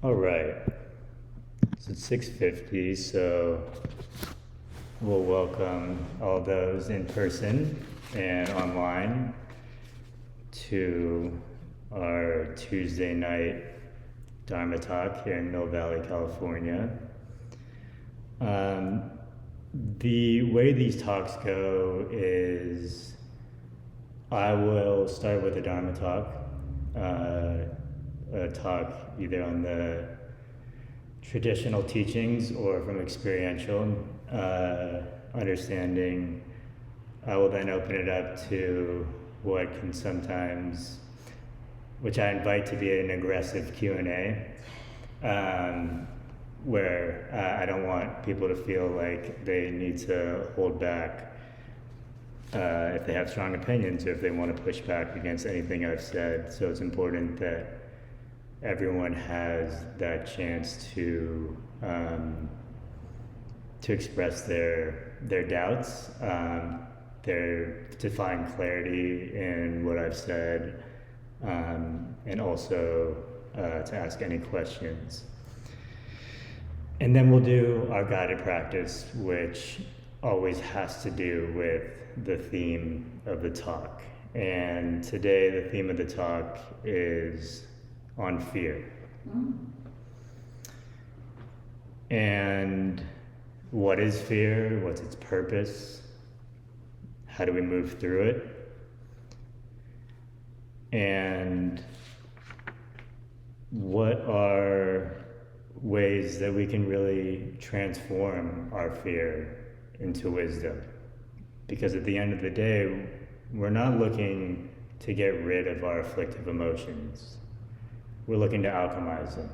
All right, so it's 6:50, so we'll welcome all those in person and online to our Tuesday night Dharma talk here in Mill Valley, California. The way these talks go is I will start with a Dharma talk, a talk either on the traditional teachings or from experiential understanding. I will then open it up to what can sometimes, which I invite to be an aggressive Q&A, where I don't want people to feel like they need to hold back if they have strong opinions or if they want to push back against anything I've said. So it's important that everyone has that chance to express their doubts, to find clarity in what I've said, and also to ask any questions. And then we'll do our guided practice, which always has to do with the theme of the talk. And today the theme of the talk is on fear. And what is fear? What's its purpose? How do we move through it? And what are ways that we can really transform our fear into wisdom? Because at the end of the day, we're not looking to get rid of our afflictive emotions. We're looking to alchemize them.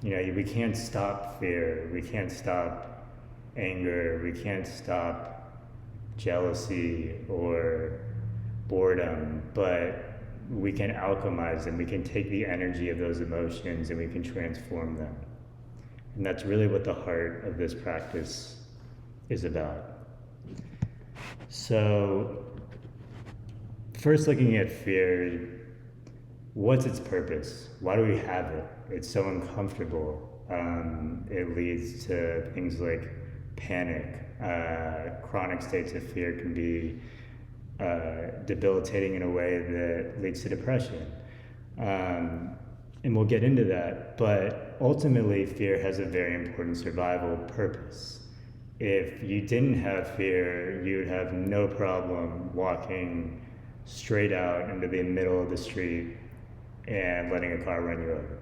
You know, we can't stop fear, we can't stop anger, we can't stop jealousy or boredom, but we can alchemize them. We can take the energy of those emotions and we can transform them. And that's really what the heart of this practice is about. So, first looking at fear, what's its purpose? Why do we have it? It's so uncomfortable. It leads to things like panic. Chronic states of fear can be debilitating in a way that leads to depression. And we'll get into that. But ultimately, fear has a very important survival purpose. If you didn't have fear, you would have no problem walking straight out into the middle of the street and letting a car run you over.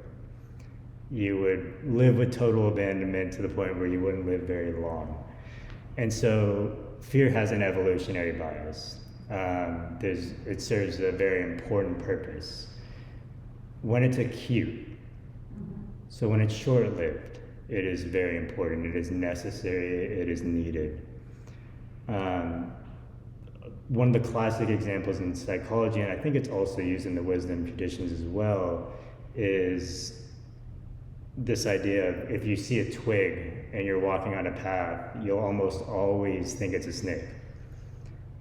You would live with total abandonment to the point where you wouldn't live very long. And so fear has an evolutionary bias. It serves a very important purpose. When it's acute, so when it's short-lived, it is very important, it is necessary, it is needed. One of the classic examples in psychology, and I think it's also used in the wisdom traditions as well, is this idea of if you see a twig and you're walking on a path, you'll almost always think it's a snake.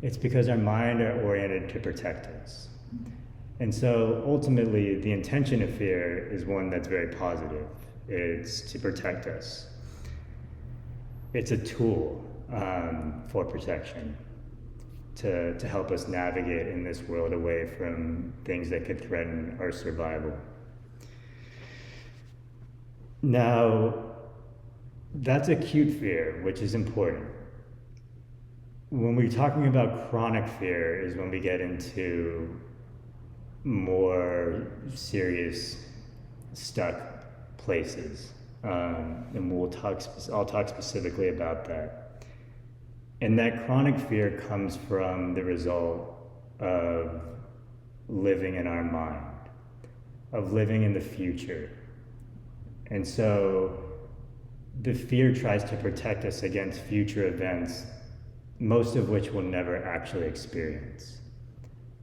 It's because our mind are oriented to protect us. And so ultimately, the intention of fear is one that's very positive. It's to protect us. It's a tool for protection, to help us navigate in this world away from things that could threaten our survival. Now, that's acute fear, which is important. When we're talking about chronic fear is when we get into more serious, stuck places. And I'll talk specifically about that. And that chronic fear comes from the result of living in our mind, of living in the future. And so the fear tries to protect us against future events, most of which we'll never actually experience,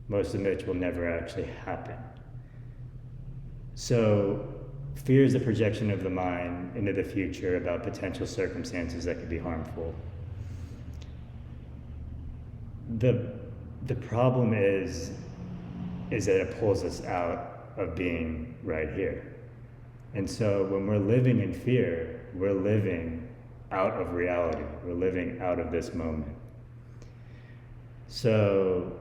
most of which will never actually happen. So fear is a projection of the mind into the future about potential circumstances that could be harmful. The problem is that it pulls us out of being right here. And so when we're living in fear, we're living out of reality. We're living out of this moment. So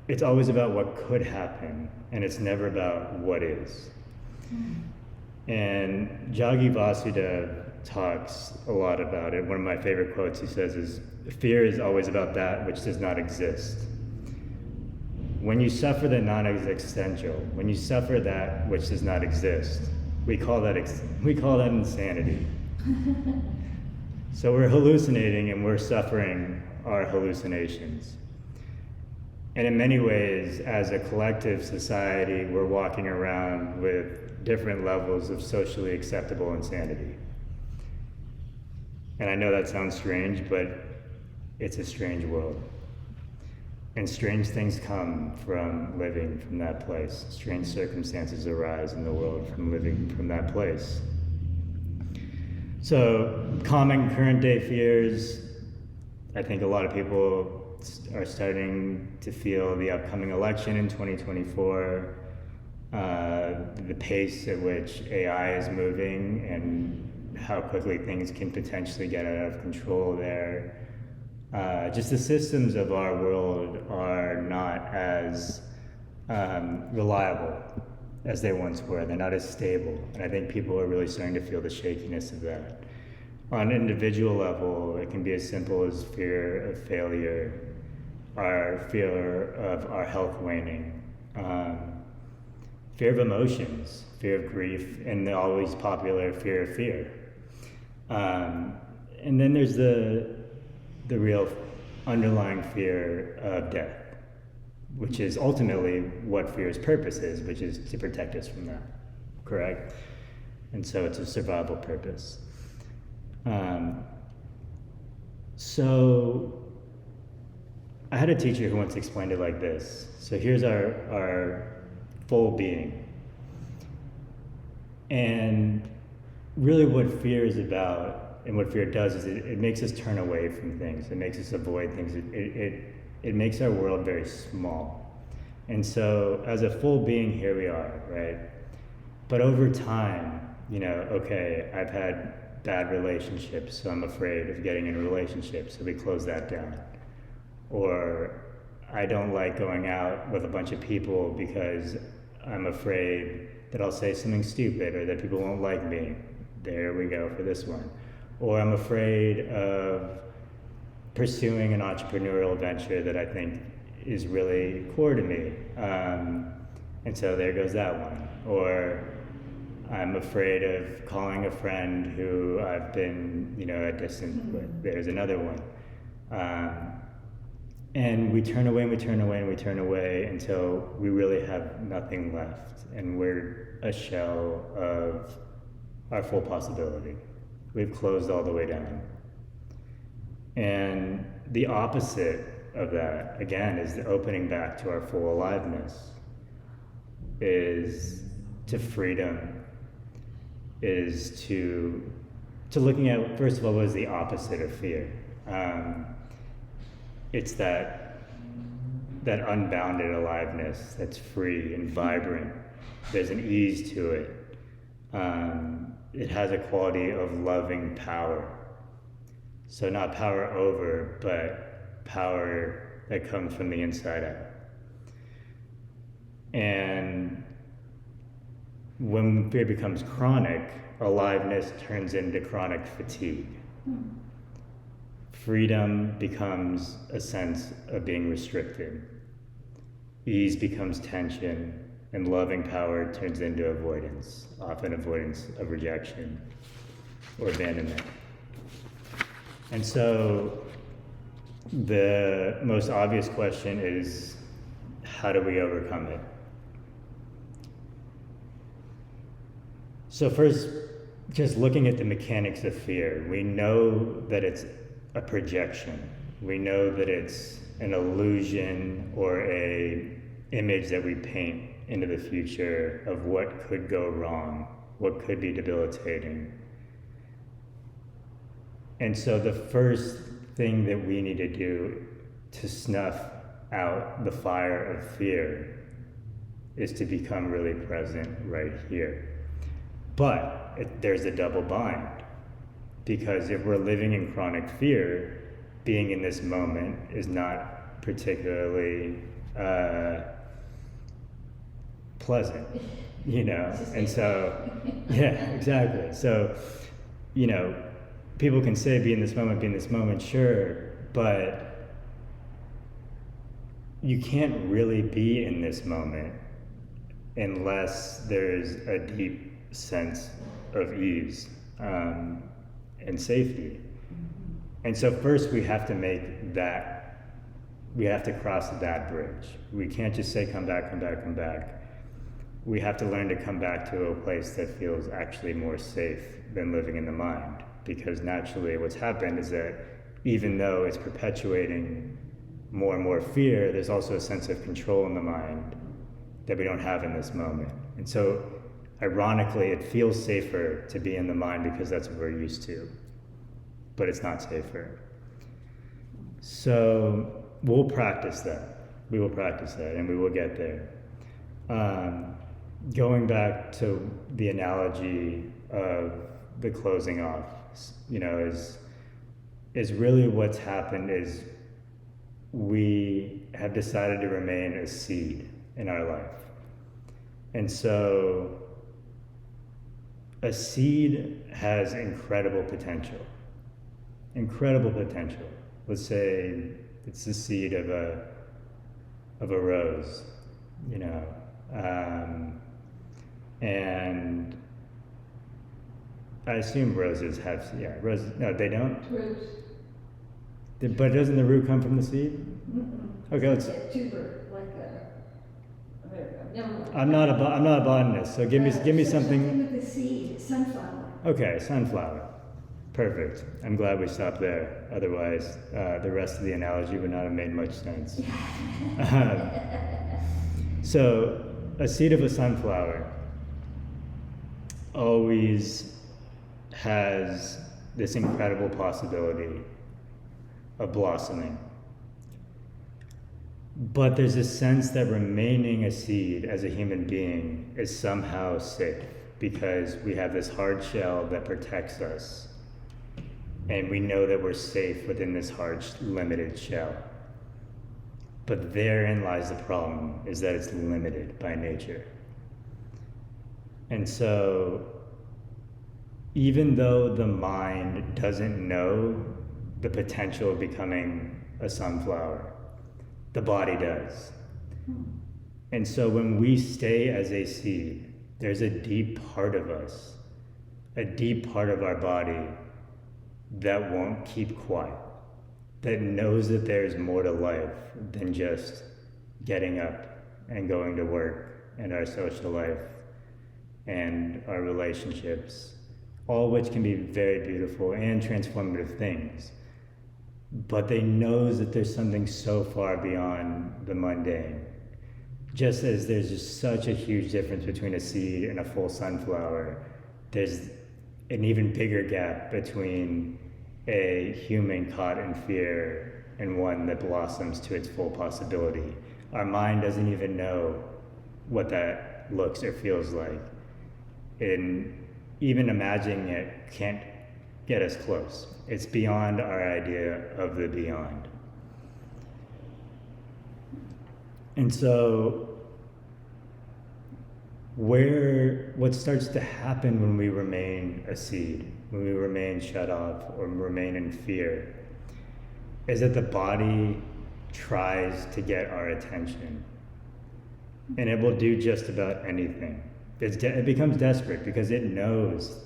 it's always about what could happen, and it's never about what is. And Jaggi Vasudev talks a lot about it. One of my favorite quotes he says is, fear is always about that which does not exist. When you suffer the non-existential, when you suffer that which does not exist, we call that insanity. So we're hallucinating and we're suffering our hallucinations. And in many ways, as a collective society, we're walking around with different levels of socially acceptable insanity. And I know that sounds strange, but it's a strange world. And strange things come from living from that place. Strange circumstances arise in the world from living from that place. So, common current day fears, I think a lot of people are starting to feel the upcoming election in 2024, the pace at which AI is moving and how quickly things can potentially get out of control there. Just the systems of our world are not as reliable as they once were. They're not as stable. And I think people are really starting to feel the shakiness of that. On an individual level, it can be as simple as fear of failure, our fear of our health waning, fear of emotions, fear of grief, and the always popular fear of fear. And then there's the real underlying fear of death, which is ultimately what fear's purpose is, which is to protect us from that, correct? And so it's a survival purpose. So I had a teacher who once explained it like this. So here's our full being. And really what fear is about, and what fear does, is it makes us turn away from things. It makes us avoid things. It makes our world very small. And so as a full being, here we are, right? But over time, okay, I've had bad relationships, so I'm afraid of getting in a relationship, so we close that down. Or I don't like going out with a bunch of people because I'm afraid that I'll say something stupid or that people won't like me. There we go for this one. Or I'm afraid of pursuing an entrepreneurial venture that I think is really core to me. And so there goes that one. Or I'm afraid of calling a friend who I've been, at distance with. There's another one. And we turn away and we turn away and we turn away until we really have nothing left. And we're a shell of our full possibility. We've closed all the way down. And the opposite of that, again, is the opening back to our full aliveness, is to freedom, is to looking at, first of all, what is the opposite of fear? It's that unbounded aliveness that's free and vibrant. There's an ease to it. It has a quality of loving power. So not power over, but power that comes from the inside out. And when fear becomes chronic, aliveness turns into chronic fatigue. Freedom becomes a sense of being restricted. Ease becomes tension, and loving power turns into avoidance, often avoidance of rejection or abandonment. And so the most obvious question is, how do we overcome it? So first, just looking at the mechanics of fear, we know that it's a projection. We know that it's an illusion or a image that we paint into the future of what could go wrong, what could be debilitating. And so the first thing that we need to do to snuff out the fire of fear is to become really present right here. there's a double bind, because if we're living in chronic fear, being in this moment is not particularly pleasant, and so, yeah, exactly. So, people can say be in this moment, sure, but you can't really be in this moment unless there's a deep sense of ease and safety. And so first we have to cross that bridge. We can't just say come back. We have to learn to come back to a place that feels actually more safe than living in the mind. Because naturally what's happened is that even though it's perpetuating more and more fear, there's also a sense of control in the mind that we don't have in this moment. And so ironically, it feels safer to be in the mind because that's what we're used to, but it's not safer. So we'll practice that. We will practice that, and we will get there. Going back to the analogy of the closing off, is really what's happened is we have decided to remain a seed in our life. And so a seed has incredible potential. Let's say it's the seed of a rose, and I assume roses have, roses, no, they don't? Roots. But doesn't the root come from the seed? Mm-mm. Okay, let's. A tuber, like never mind. I'm not a botanist, so give me something. Something with the seed, sunflower. Okay, sunflower. Perfect. I'm glad we stopped there. Otherwise, the rest of the analogy would not have made much sense. So, a seed of a sunflower always has this incredible possibility of blossoming. But there's a sense that remaining a seed as a human being is somehow safe, because we have this hard shell that protects us. And we know that we're safe within this hard, limited shell. But therein lies the problem, is that it's limited by nature. And so, even though the mind doesn't know the potential of becoming a sunflower, the body does. And so when we stay as a seed, there's a deep part of us, a deep part of our body that won't keep quiet, that knows that there's more to life than just getting up and going to work and our social life and our relationships, all which can be very beautiful and transformative things. But they knows that there's something so far beyond the mundane. Just as there's just such a huge difference between a seed and a full sunflower, there's an even bigger gap between a human caught in fear and one that blossoms to its full possibility. Our mind doesn't even know what that looks or feels like. And even imagining it can't get us close. It's beyond our idea of the beyond. And so, what starts to happen when we remain a seed, when we remain shut off or remain in fear, is that the body tries to get our attention. And it will do just about anything. It becomes desperate because it knows,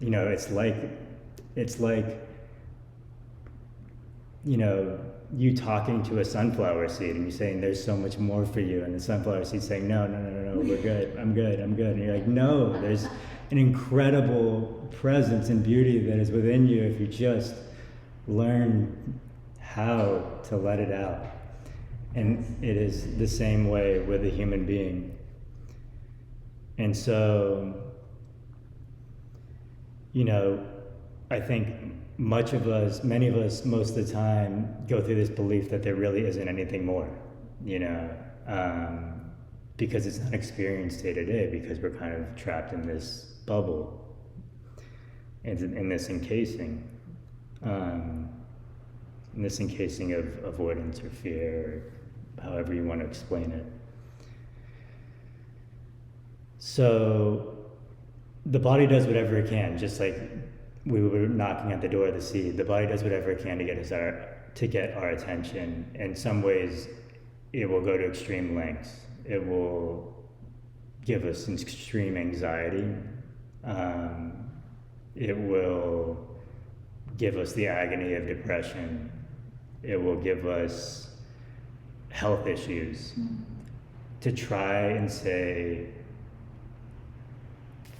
it's like, you talking to a sunflower seed and you saying there's so much more for you, and the sunflower seed saying no, we're good, I'm good, and you're like, no, there's an incredible presence and beauty that is within you if you just learn how to let it out. And it is the same way with a human being. And so, I think many of us, most of the time, go through this belief that there really isn't anything more, because it's not experienced day to day, because we're kind of trapped in this bubble, in this encasing. In this encasing of avoidance or fear, or however you want to explain it. So the body does whatever it can, just like we were knocking at the door of the seed. The body does whatever it can to get our attention. In some ways, it will go to extreme lengths. It will give us extreme anxiety. It will give us the agony of depression. It will give us health issues. To try and say,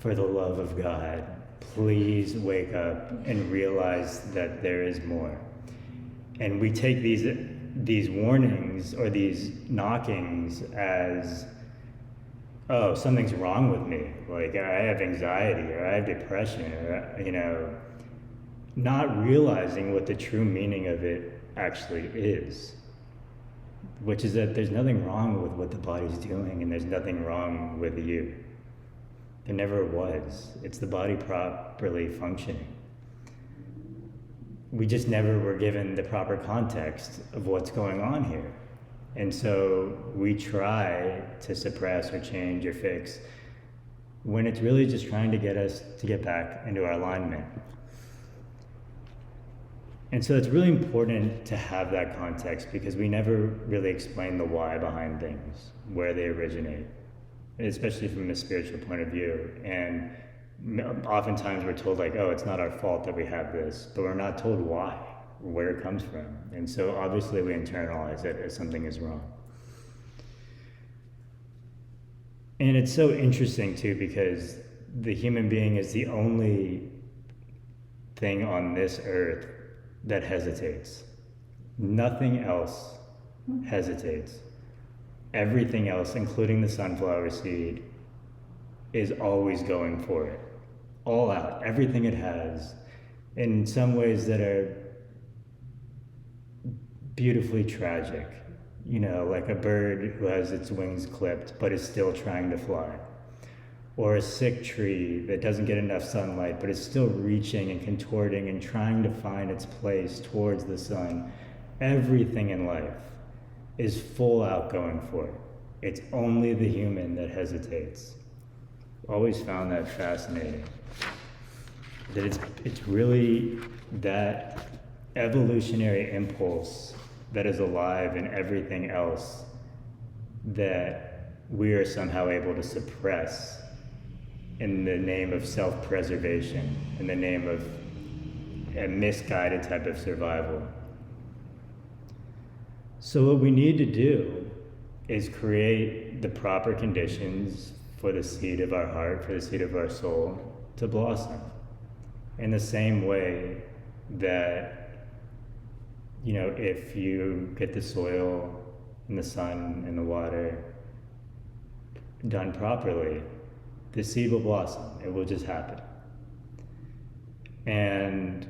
for the love of God, please wake up and realize that there is more. And we take these warnings or these knockings as, oh, something's wrong with me. Like, I have anxiety, or I have depression, or, not realizing what the true meaning of it actually is, which is that there's nothing wrong with what the body's doing, and there's nothing wrong with you. There never was. It's the body properly functioning. We just never were given the proper context of what's going on here. And so we try to suppress or change or fix when it's really just trying to get us to get back into our alignment. And so it's really important to have that context, because we never really explain the why behind things, where they originate, especially from a spiritual point of view. And oftentimes we're told, like, oh, it's not our fault that we have this, but we're not told why, or where it comes from. And so obviously we internalize it as something is wrong. And it's so interesting too, because the human being is the only thing on this earth that hesitates. Nothing else hesitates. Everything else, including the sunflower seed, is always going for it. All out, everything it has, in some ways that are beautifully tragic. Like a bird who has its wings clipped but is still trying to fly. Or a sick tree that doesn't get enough sunlight but is still reaching and contorting and trying to find its place towards the sun. Everything in life is full out going for it. It's only the human that hesitates. Always found that fascinating. That it's really that evolutionary impulse that is alive in everything else that we are somehow able to suppress in the name of self-preservation, in the name of a misguided type of survival. So what we need to do is create the proper conditions for the seed of our heart, for the seed of our soul to blossom. In the same way that, if you get the soil and the sun and the water done properly, the seed will blossom. It will just happen. And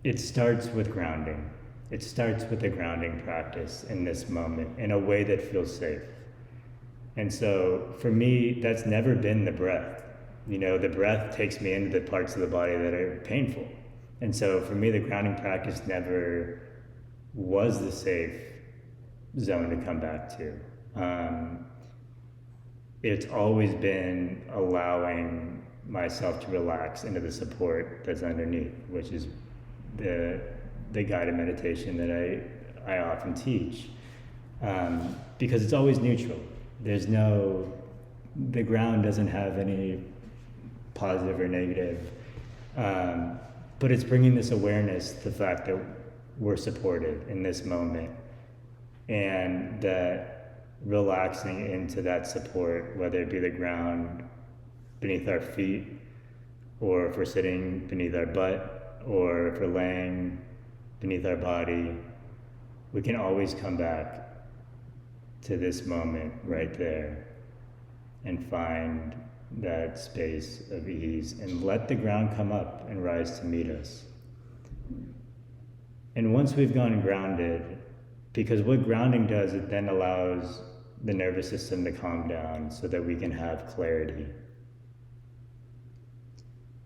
it starts with grounding. It starts with a grounding practice in this moment in a way that feels safe. And so for me, that's never been the breath. The breath takes me into the parts of the body that are painful. And so for me, the grounding practice never was the safe zone to come back to. It's always been allowing myself to relax into the support that's underneath, which is the guided meditation that I often teach, because it's always neutral. The ground doesn't have any positive or negative, but it's bringing this awareness to the fact that we're supported in this moment, and that relaxing into that support, whether it be the ground beneath our feet, or if we're sitting beneath our butt, or if we're laying beneath our body, we can always come back to this moment right there and find that space of ease and let the ground come up and rise to meet us. And once we've gone grounded, because what grounding does, it then allows the nervous system to calm down so that we can have clarity.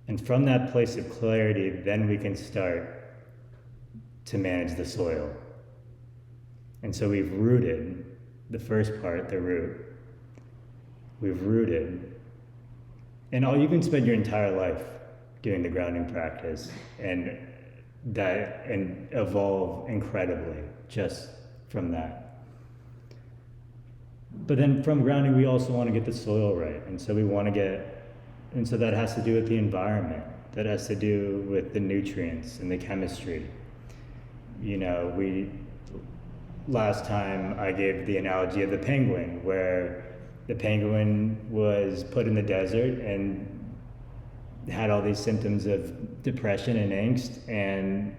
And from that place of clarity, then we can start to manage the soil. And so we've rooted the first part, the root. We've rooted. And you can spend your entire life doing the grounding practice and evolve incredibly just from that. But then from grounding, we also want to get the soil right. And so so that has to do with the environment. That has to do with the nutrients and the chemistry. Last time I gave the analogy of the penguin, where the penguin was put in the desert and had all these symptoms of depression and angst, and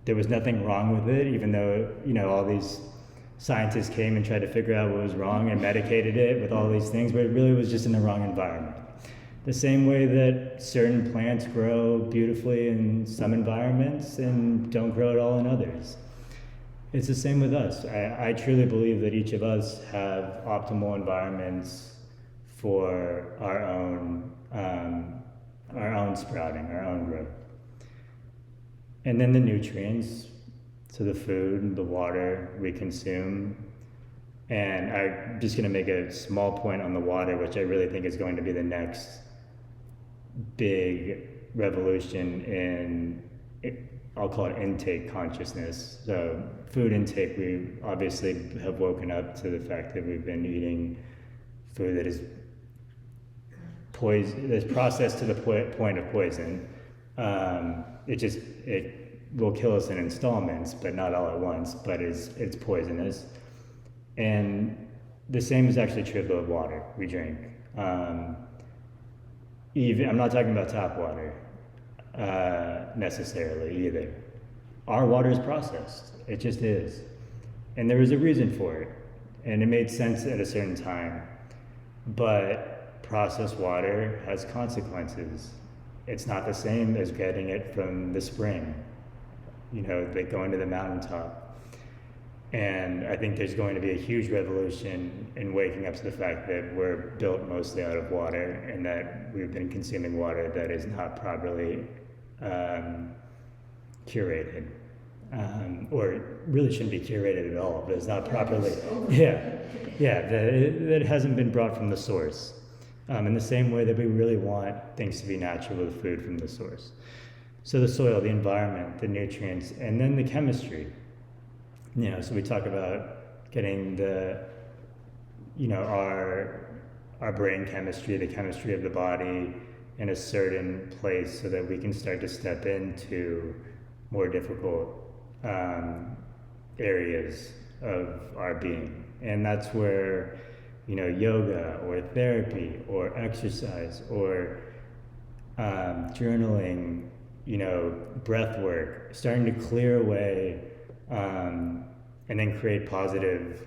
there was nothing wrong with it, even though, all these scientists came and tried to figure out what was wrong and medicated it with all these things, but it really was just in the wrong environment. The same way that certain plants grow beautifully in some environments and don't grow at all in others. It's the same with us. I truly believe that each of us have optimal environments for our own sprouting, our own growth. And then the nutrients, so the food, the water we consume. And I'm just going to make a small point on the water, which I really think is going to be the next big revolution in, I'll call it intake consciousness. So food intake, we obviously have woken up to the fact that we've been eating food that is that's processed to the point of poison. It will kill us in installments, but not all at once, but it's poisonous. And the same is actually true of the water we drink. I'm not talking about tap water necessarily either. Our water is processed. It just is. And there was a reason for it. And it made sense at a certain time. But processed water has consequences. It's not the same as getting it from the spring, like going to the mountaintop. And I think there's going to be a huge revolution in waking up to the fact that we're built mostly out of water and that we've been consuming water that is not properly curated. Or really shouldn't be curated at all, but it's not properly, that hasn't been brought from the source. In the same way that we really want things to be natural with food from the source. So the soil, the environment, the nutrients, and then the chemistry. So we talk about getting our brain chemistry, the chemistry of the body in a certain place so that we can start to step into more difficult areas of our being. And that's where yoga or therapy or exercise or journaling, breath work, starting to clear away and then create positive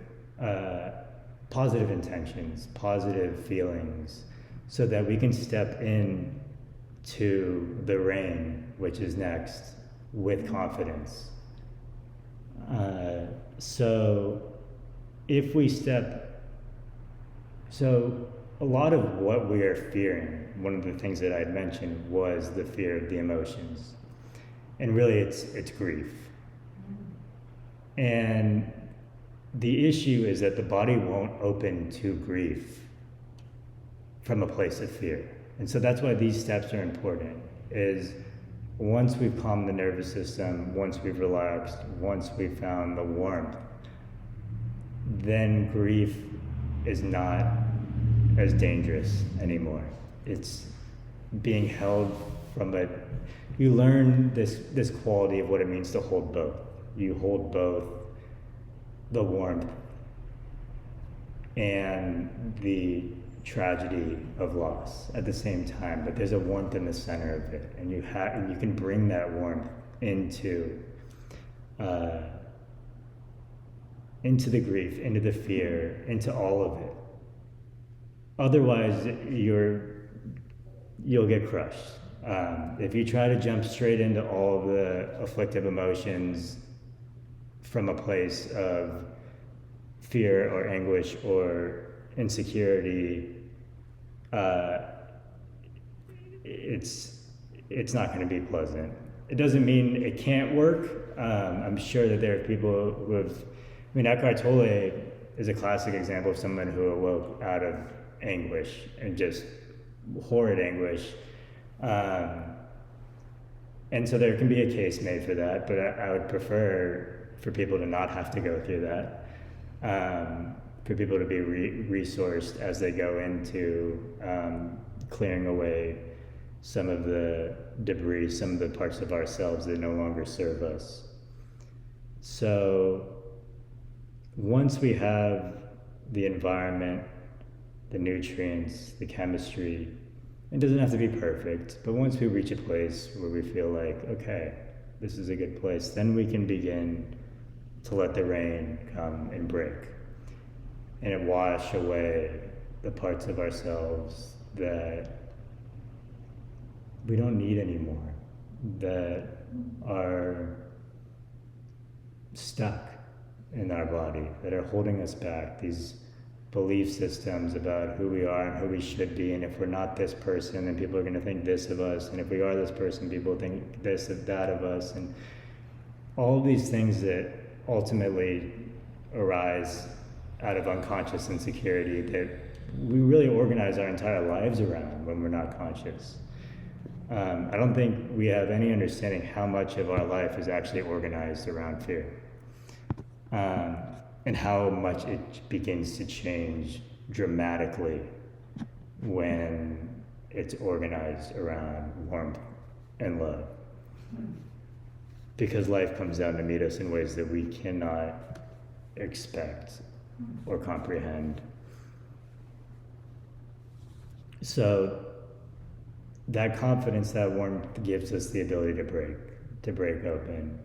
intentions, positive feelings, so that we can step in to the rain, which is next, with confidence. So a lot of what we are fearing, one of the things that I had mentioned was the fear of the emotions. And really it's grief. And the issue is that the body won't open to grief from a place of fear. And so that's why these steps are important, is once we've calmed the nervous system, once we've relaxed, once we've found the warmth, then grief is not as dangerous anymore. It's being held from you learn this quality of what it means to hold both. You hold both the warmth and the tragedy of loss at the same time, but there's a warmth in the center of it, and you can bring that warmth into the grief, into the fear, into all of it. Otherwise, you'll get crushed. If you try to jump straight into all of the afflictive emotions from a place of fear or anguish or insecurity, it's not going to be pleasant. It doesn't mean it can't work. I'm sure that there are people who have. I mean, Eckhart Tolle is a classic example of someone who awoke out of anguish and just horrid anguish. And so there can be a case made for that, but I would prefer for people to not have to go through that. For people to be resourced as they go into clearing away some of the debris, some of the parts of ourselves that no longer serve us. So once we have the environment, the nutrients, the chemistry, it doesn't have to be perfect, but once we reach a place where we feel like, okay, this is a good place, then we can begin to let the rain come and break. And it wash away the parts of ourselves that we don't need anymore, that are stuck in our body, that are holding us back, these belief systems about who we are and who we should be, and if we're not this person, then people are going to think this of us, and if we are this person, people think this of that of us, and all of these things that ultimately arise out of unconscious insecurity that we really organize our entire lives around when we're not conscious. I don't think we have any understanding how much of our life is actually organized around fear. And how much it begins to change dramatically when it's organized around warmth and love. Because life comes down to meet us in ways that we cannot expect or comprehend. So that confidence, that warmth gives us the ability to break open.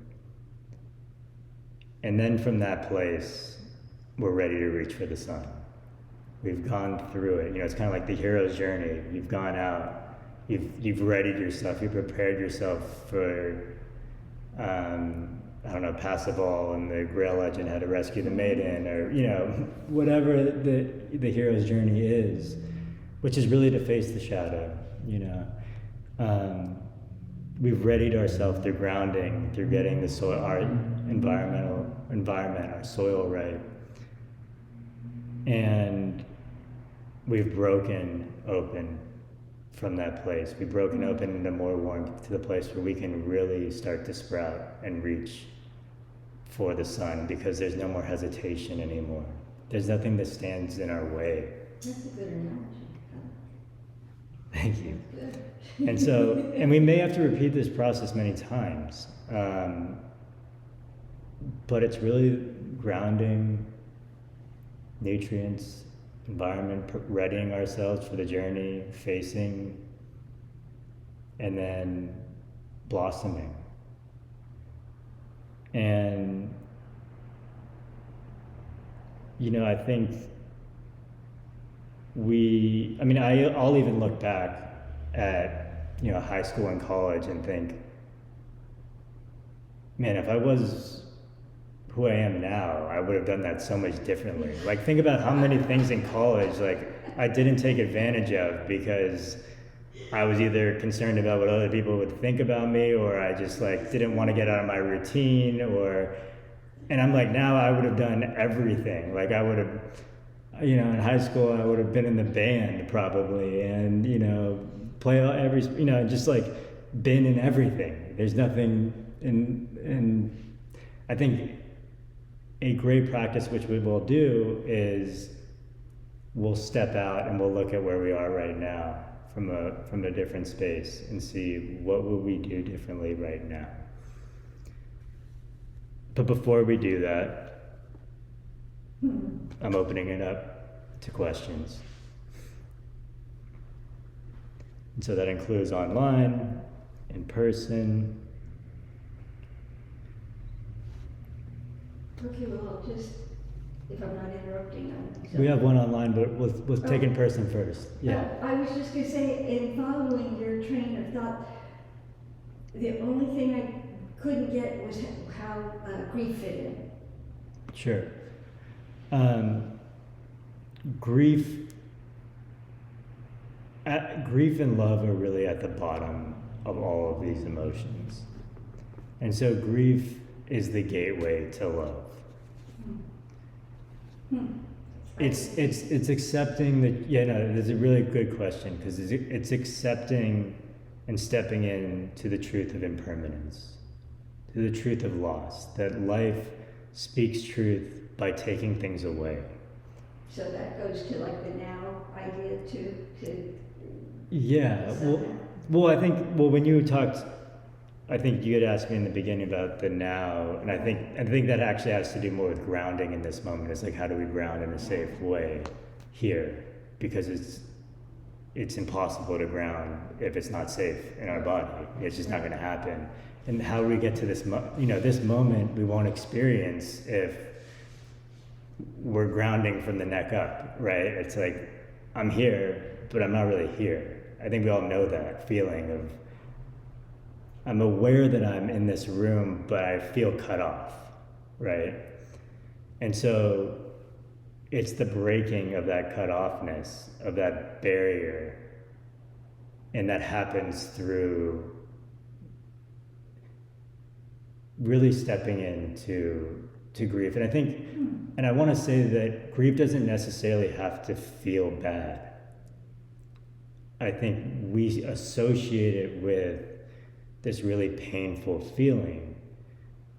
And then from that place, we're ready to reach for the sun. We've gone through it. You know, it's kind of like the hero's journey. You've gone out, you've readied yourself, you've prepared yourself for, I don't know, pass the ball and the Grail legend had to rescue the maiden, or, you know, whatever the hero's journey is, which is really to face the shadow, you know. We've readied ourselves through grounding, through getting the soil, our environment, our soil right. And we've broken open from that place. We've broken open into more warmth, to the place where we can really start to sprout and reach for the sun, because there's no more hesitation anymore. There's nothing that stands in our way. That's a good analogy. Thank you. Good. And so, and we may have to repeat this process many times, but it's really grounding, nutrients, environment, readying ourselves for the journey, facing, and then blossoming. And, you know, I think I'll even look back at, you know, high school and college and think, man, if I was who I am now, I would have done that so much differently. Like, think about how many things in college, like, I didn't take advantage of because I was either concerned about what other people would think about me, or I just, like, didn't want to get out of my routine, and I'm like, now I would have done everything. Like, I would have, you know, in high school, I would have been in the band probably, and, you know, play every, you know, just like been in everything. There's nothing and I think a great practice which we will do is we'll step out and we'll look at where we are right now from a different space and see what will we do differently right now. But before we do that, I'm opening it up to questions. And so that includes online, in person. Okay, well, just, if I'm not interrupting, I'm... We have one online, but we'll take in person first. Yeah. I was just going to say, in following your train of thought, the only thing I couldn't get was how grief fit in. Sure. Um, grief, grief and love are really at the bottom of all of these emotions. And so grief is the gateway to love. It's accepting that, yeah, no, it's a really good question, because it's accepting and stepping into the truth of impermanence, to the truth of loss, that life speaks truth by taking things away. So that goes to like the now idea to Yeah, well, I think, when you talked, I think you had asked me in the beginning about the now, and I think that actually has to do more with grounding in this moment. It's like, how do we ground in a safe way here? Because it's impossible to ground if it's not safe in our body. It's just not going to happen. And how do we get to this, this moment we won't experience if we're grounding from the neck up, right? It's like, I'm here, but I'm not really here. I think we all know that feeling of, I'm aware that I'm in this room, but I feel cut off, right? And so it's the breaking of that cut offness, of that barrier, and that happens through really stepping into grief. And I think, and I want to say that grief doesn't necessarily have to feel bad. I think we associate it with this really painful feeling,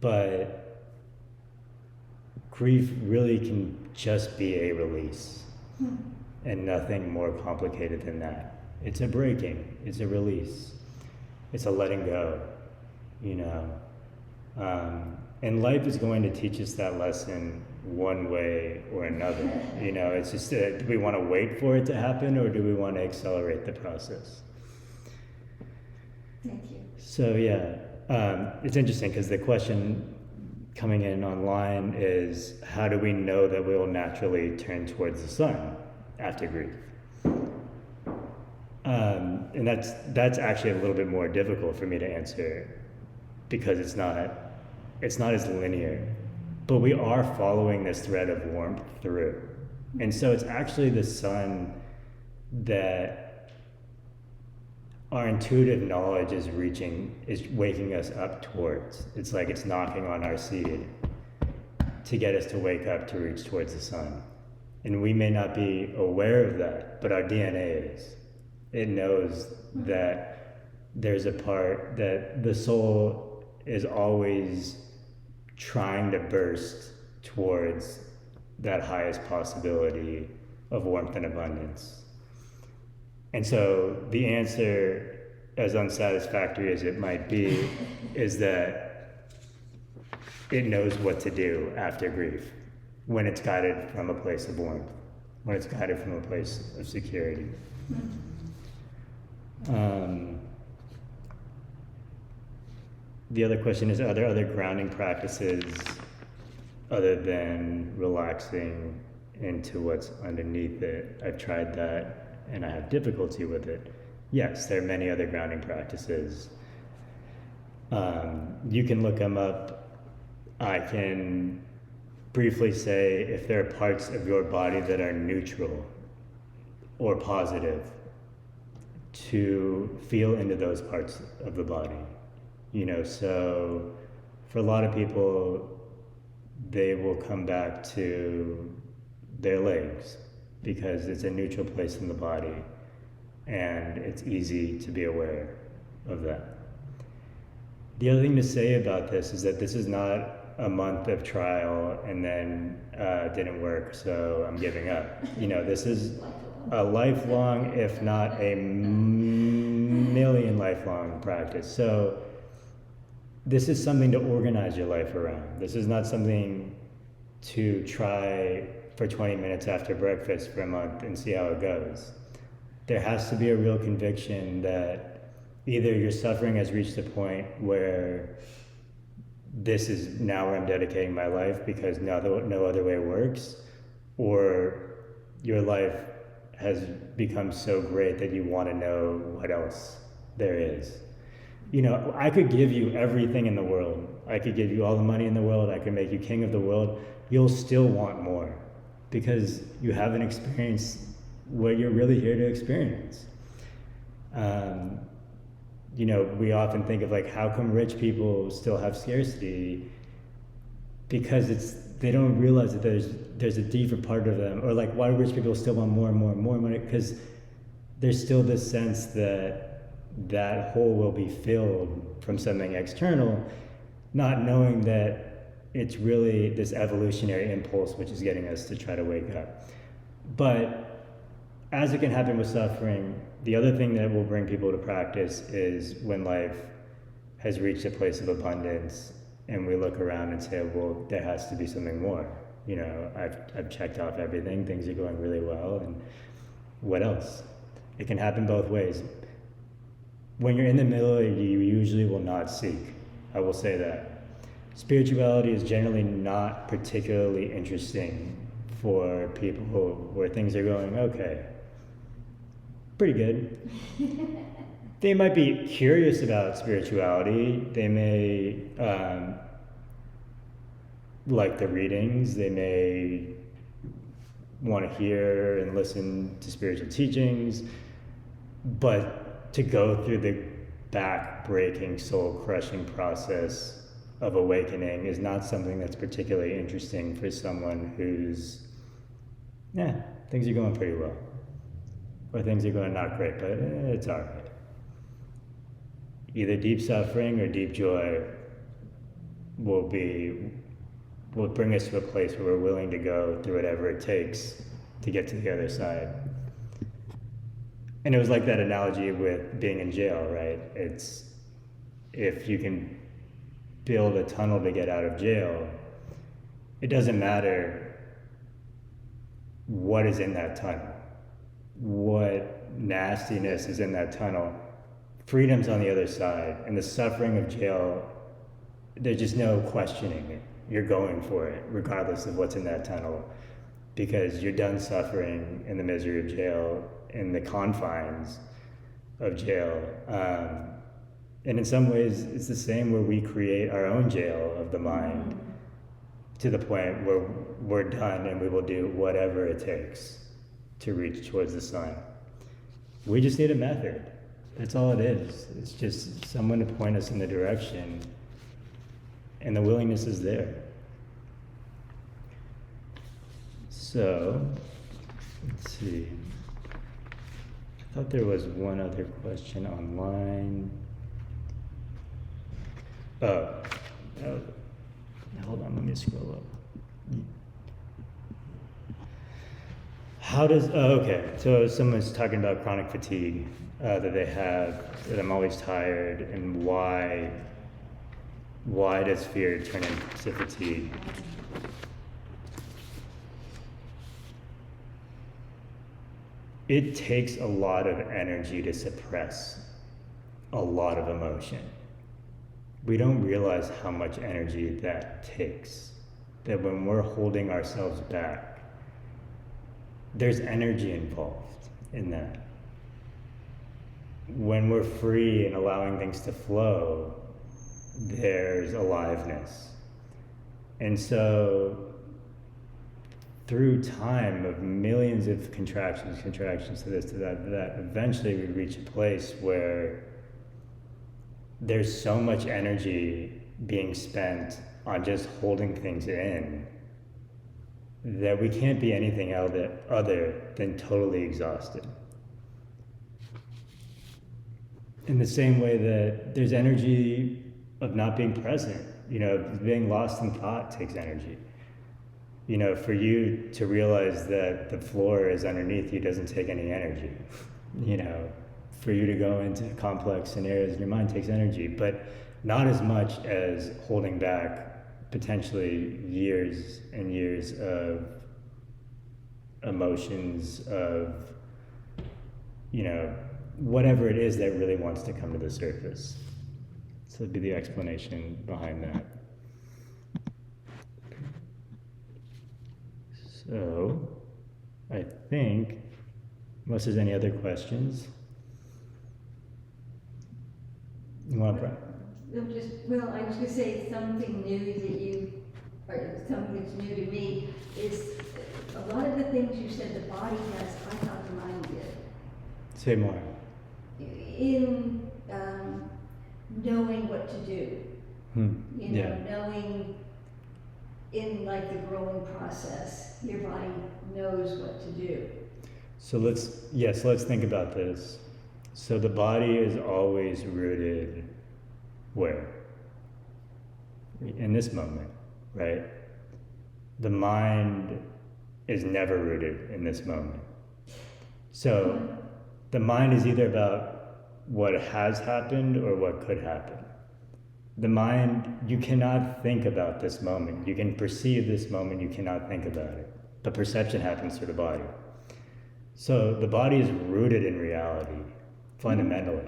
but grief really can just be a release, and nothing more complicated than that. It's a breaking, it's a release, it's a letting go, and life is going to teach us that lesson one way or another. It's just, do we want to wait for it to happen, or do we want to accelerate the process? Thank you. So yeah, it's interesting because the question coming in online is, how do we know that we will naturally turn towards the sun after grief? And that's actually a little bit more difficult for me to answer, because it's not as linear, but we are following this thread of warmth through. And so it's actually the sun that our intuitive knowledge is waking us up towards. It's like it's knocking on our seed to get us to wake up, to reach towards the sun. And we may not be aware of that, but our DNA is. It knows that there's a part that the soul is always trying to burst towards that highest possibility of warmth and abundance. And so the answer, as unsatisfactory as it might be, is that it knows what to do after grief, when it's guided from a place of warmth, when it's guided from a place of security. The other question is, are there other grounding practices other than relaxing into what's underneath it? I've tried that, and I have difficulty with it. Yes, there are many other grounding practices. You can look them up. I can briefly say, if there are parts of your body that are neutral or positive, to feel into those parts of the body. So for a lot of people, they will come back to their legs, because it's a neutral place in the body, and it's easy to be aware of that. The other thing to say about this is that this is not a month of trial and then didn't work, so I'm giving up. This is a lifelong, if not a million lifelong practice. So this is something to organize your life around. This is not something to try for 20 minutes after breakfast for a month and see how it goes. There has to be a real conviction that either your suffering has reached a point where this is now where I'm dedicating my life because no other way works, or your life has become so great that you want to know what else there is. I could give you everything in the world. I could give you all the money in the world. I could make you king of the world. You'll still want more. because you haven't experienced what you're really here to experience. You know, we often think of like, how come rich people still have scarcity? Because they don't realize that there's a deeper part of them, or like, why do rich people still want more and more and more money? Because there's still this sense that that hole will be filled from something external, not knowing that it's really this evolutionary impulse which is getting us to try to wake up. But as it can happen with suffering, the other thing that will bring people to practice is when life has reached a place of abundance and we look around and say, well, there has to be something more. You know, I've checked off everything, things are going really well, and what else? It can happen both ways. When you're in the middle, you usually will not seek. I will say that. Spirituality is generally not particularly interesting for people where things are going okay, pretty good. They might be curious about spirituality. They may like the readings. They may want to hear and listen to spiritual teachings. But to go through the back-breaking, soul-crushing process of awakening is not something that's particularly interesting for someone who's, things are going pretty well. Or things are going not great, but it's all right. Either deep suffering or deep joy will bring us to a place where we're willing to go through whatever it takes to get to the other side. And it was like that analogy with being in jail, right? It's, if you can build a tunnel to get out of jail, it doesn't matter what is in that tunnel, what nastiness is in that tunnel. Freedom's on the other side, and the suffering of jail, there's just no questioning it. You're going for it, regardless of what's in that tunnel, because you're done suffering in the misery of jail, in the confines of jail. And in some ways, it's the same where we create our own jail of the mind to the point where we're done and we will do whatever it takes to reach towards the sun. We just need a method. That's all it is. It's just someone to point us in the direction, and the willingness is there. So, let's see. I thought there was one other question online. Oh, hold on, let me scroll up. Okay, so someone's talking about chronic fatigue that they have, that I'm always tired, and why does fear turn into fatigue? It takes a lot of energy to suppress a lot of emotion. We don't realize how much energy that takes. That when we're holding ourselves back, there's energy involved in that. When we're free and allowing things to flow, there's aliveness. And so, through time of millions of contractions to this, to that, eventually we reach a place where there's so much energy being spent on just holding things in that we can't be anything other than totally exhausted. In the same way that there's energy of not being present, being lost in thought takes energy. For you to realize that the floor is underneath you doesn't take any energy. For you to go into complex scenarios in your mind takes energy, but not as much as holding back potentially years and years of emotions, of, whatever it is that really wants to come to the surface. So that'd be the explanation behind that. So, I think, unless there's any other questions, you want to? I was going to say something new that you or something that's new to me, is a lot of the things you said the body has, I thought the mind did. Say more. In knowing what to do, you know, Yeah. knowing in like the growing process, your body knows what to do. So let's think about this. So the body is always rooted where? In this moment, right? The mind is never rooted in this moment. So the mind is either about what has happened or what could happen. The mind, you cannot think about this moment. You can perceive this moment, you cannot think about it. But perception happens through the body. So the body is rooted in reality, fundamentally.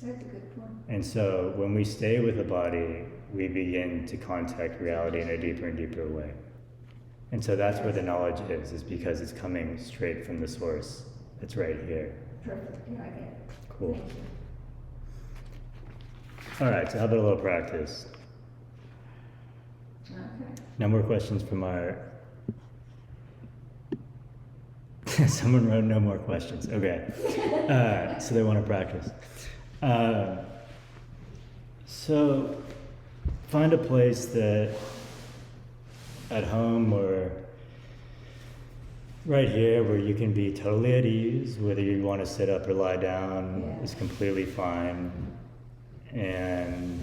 That's a good point. And so when we stay with the body, we begin to contact reality in a deeper and deeper way. And so that's where the knowledge is because it's coming straight from the source. It's right here. Perfect, yeah, I get it. Cool. Thank you. All right, so how about a little practice? Okay. No more questions from our... Someone wrote no more questions. Okay. So they want to practice. So find a place that at home or right here where you can be totally at ease, whether you want to sit up or lie down is completely fine. And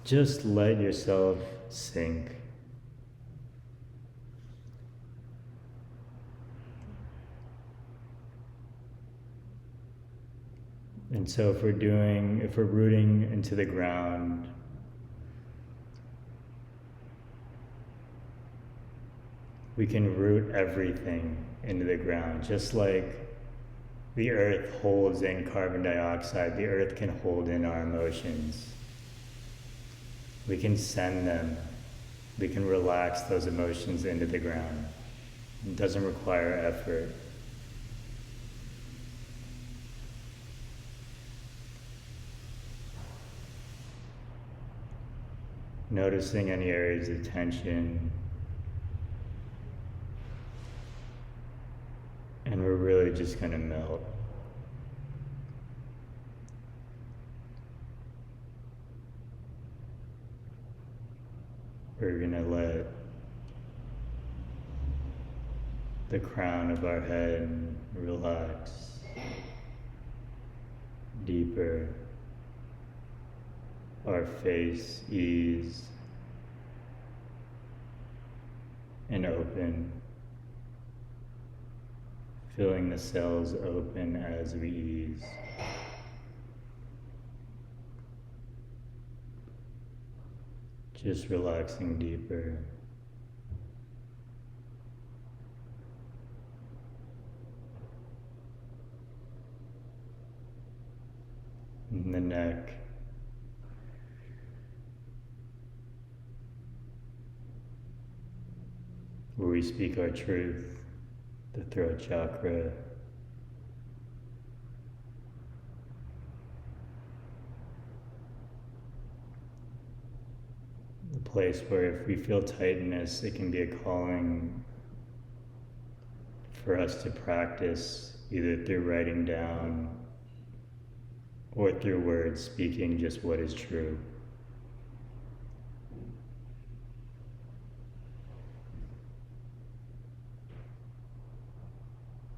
just let yourself sink. And so if we're rooting into the ground, we can root everything into the ground, just like the earth holds in carbon dioxide, the earth can hold in our emotions. We can send them, we can relax those emotions into the ground. It doesn't require effort. Noticing any areas of tension. And we're really just going to melt. We're going to let the crown of our head relax deeper. Our face ease and open. Feeling the cells open as we ease. Just relaxing deeper. And the neck. Where we speak our truth. The throat chakra, the place where if we feel tightness, it can be a calling for us to practice either through writing down or through words, speaking just what is true.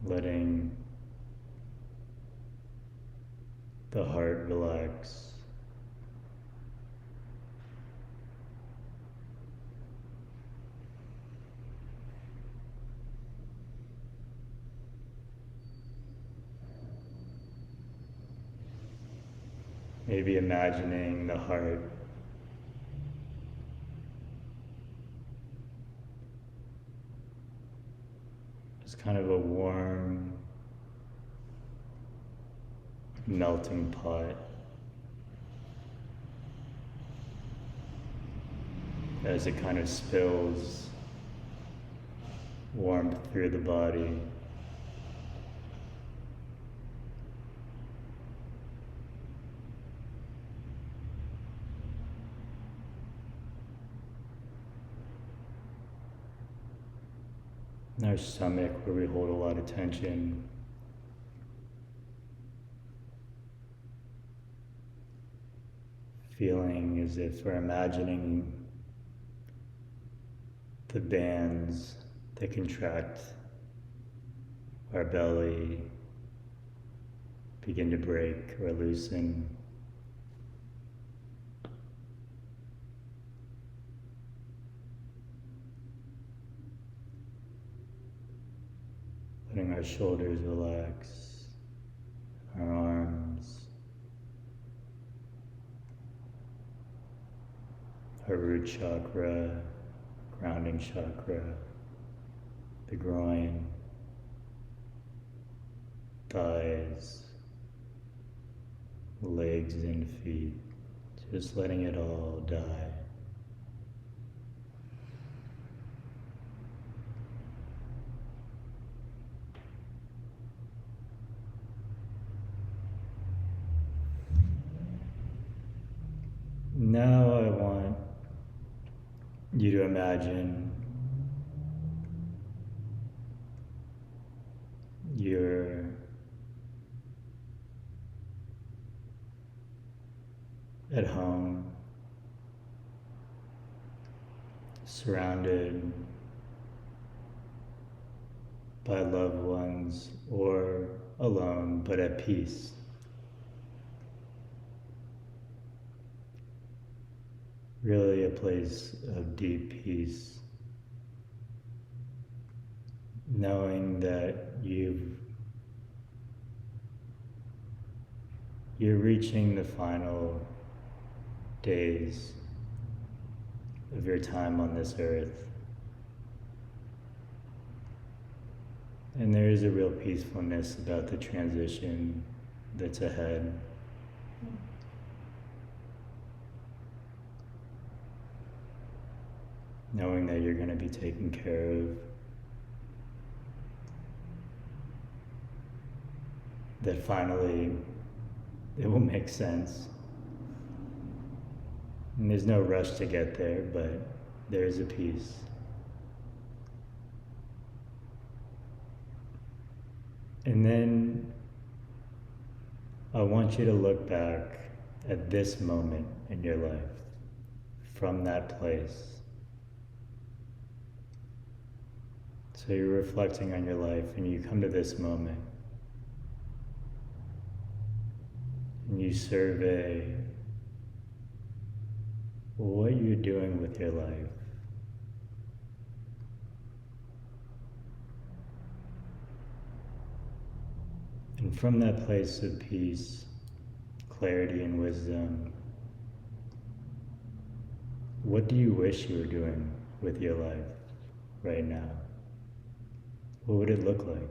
Letting the heart relax. Maybe imagining the heart as kind of a warm, melting pot as it kind of spills warmth through the body. our stomach where we hold a lot of tension. Feeling as if we're imagining the bands that contract our belly begin to break or loosen. Letting our shoulders relax, our arms, our root chakra, grounding chakra, the groin, thighs, legs and feet, just letting it all die. Now I want you to imagine you're at home, surrounded by loved ones or alone, but at peace. Really a place of deep peace, knowing that you're reaching the final days of your time on this earth. And there is a real peacefulness about the transition that's ahead. Knowing that you're going to be taken care of, that finally it will make sense. And there's no rush to get there, but there is a peace. And then I want you to look back at this moment in your life from that place. So you're reflecting on your life and you come to this moment and you survey what you're doing with your life. And from that place of peace, clarity, and wisdom, what do you wish you were doing with your life right now? What would it look like?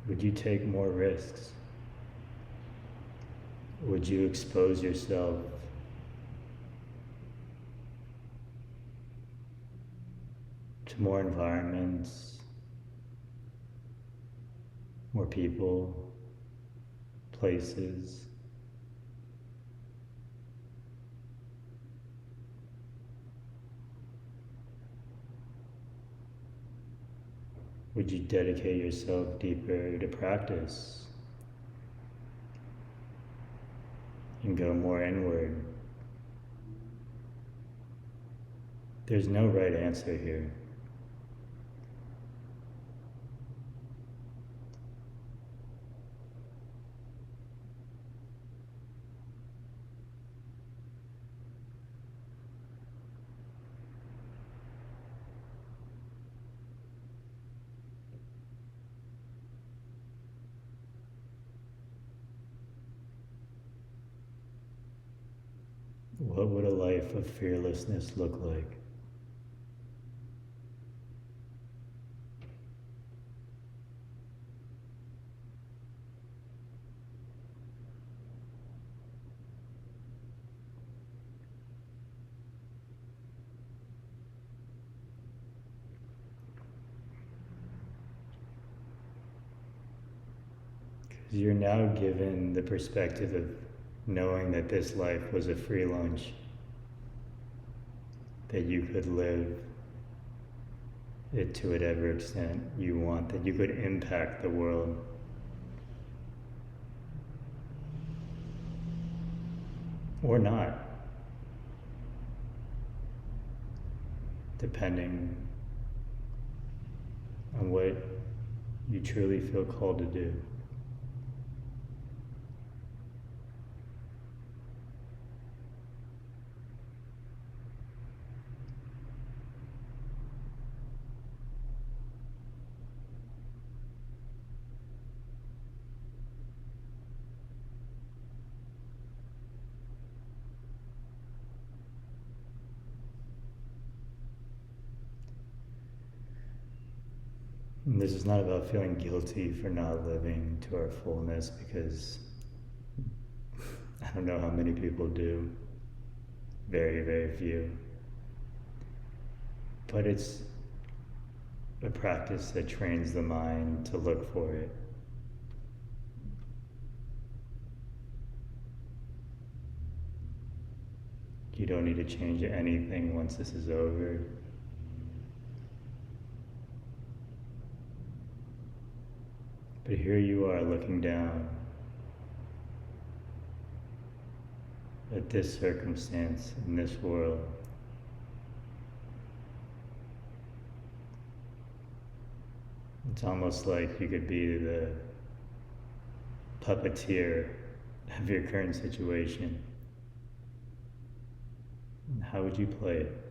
Would you take more risks? Would you expose yourself to more environments, more people, places? Would you dedicate yourself deeper to practice and go more inward? There's no right answer here. What would a life of fearlessness look like? Because you're now given the perspective of knowing that this life was a free lunch, that you could live it to whatever extent you want, that you could impact the world. Or not, depending on what you truly feel called to do. And this is not about feeling guilty for not living to our fullness, because I don't know how many people do. Very, very few. But it's a practice that trains the mind to look for it. You don't need to change anything once this is over. But here you are looking down at this circumstance in this world. It's almost like you could be the puppeteer of your current situation. And how would you play it?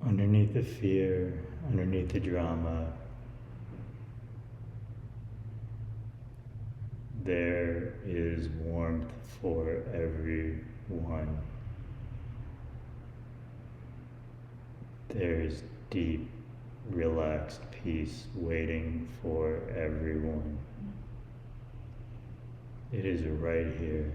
Underneath the fear, underneath the drama, there is warmth for everyone. There is deep, relaxed peace waiting for everyone. It is right here.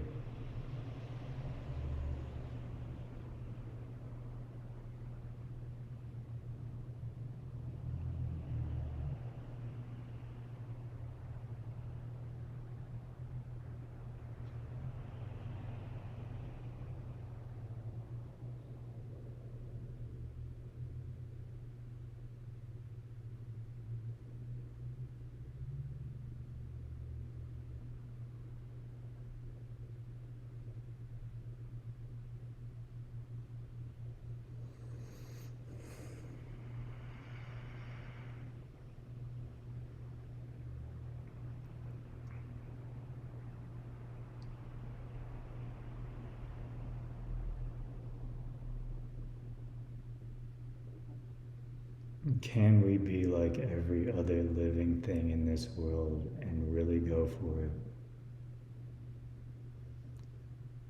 Can we be like every other living thing in this world and really go for it?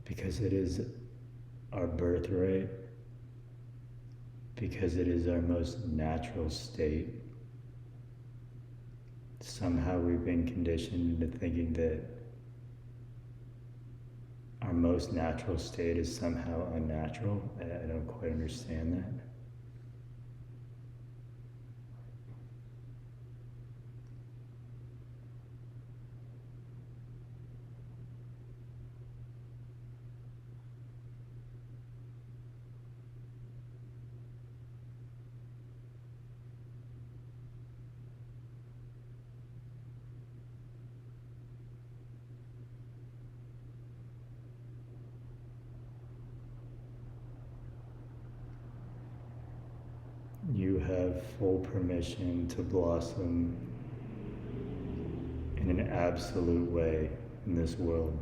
Because it is our birthright, because it is our most natural state. Somehow we've been conditioned into thinking that our most natural state is somehow unnatural. I don't quite understand that. have full permission to blossom in an absolute way in this world.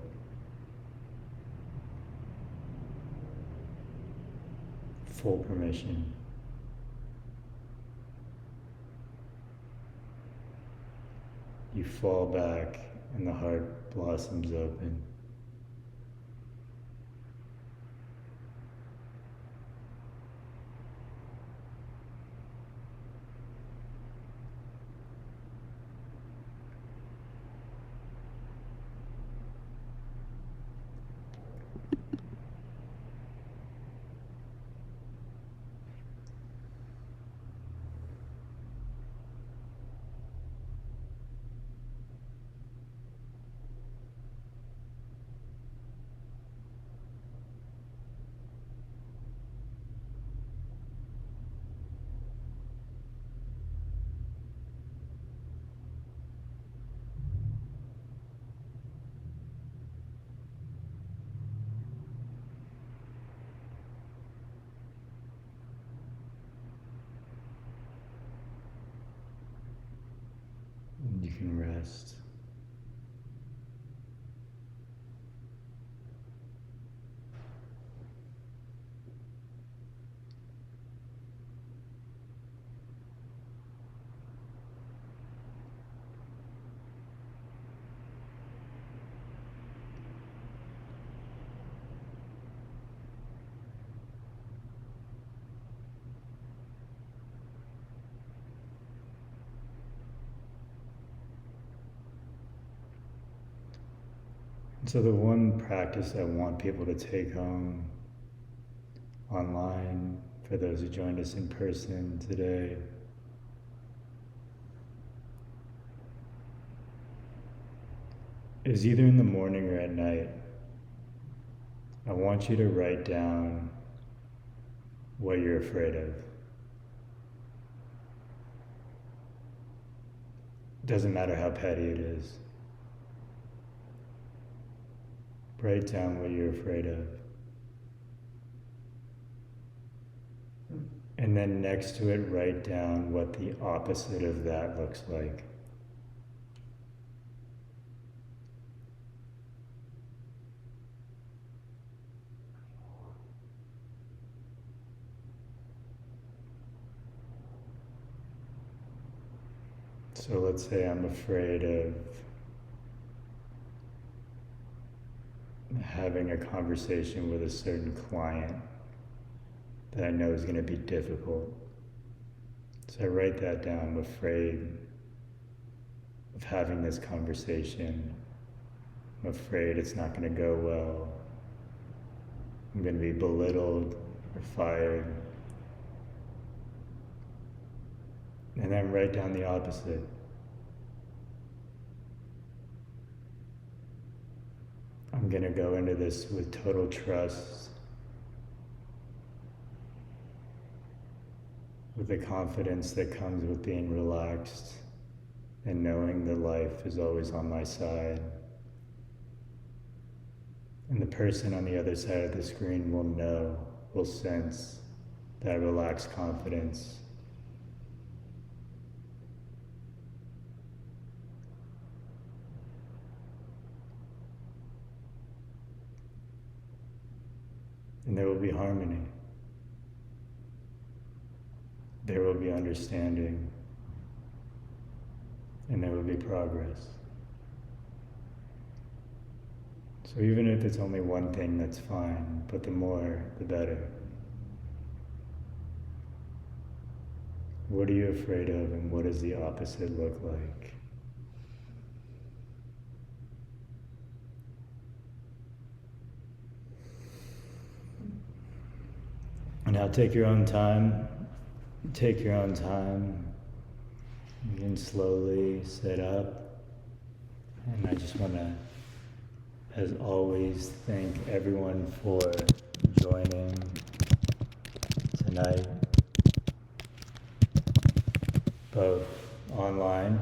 Full permission. You fall back and the heart blossoms open. And you can rest. So the one practice I want people to take home online, for those who joined us in person today, is either in the morning or at night. I want you to write down what you're afraid of. Doesn't matter how petty it is. Write down what you're afraid of. And then next to it, write down what the opposite of that looks like. So let's say I'm afraid of having a conversation with a certain client that I know is going to be difficult. So I write that down. I'm afraid of having this conversation. I'm afraid it's not going to go well. I'm going to be belittled or fired. And then write down the opposite. I'm going to go into this with total trust, with the confidence that comes with being relaxed and knowing that life is always on my side. And the person on the other side of the screen will know, will sense that relaxed confidence. And there will be harmony. There will be understanding. And there will be progress. So even if it's only one thing, that's fine, but the more, the better. What are you afraid of, and what does the opposite look like? And now take your own time. Take your own time. You can slowly sit up. And I just want to, as always, thank everyone for joining tonight, both online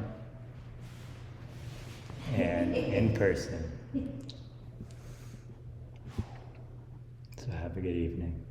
and in person. So have a good evening.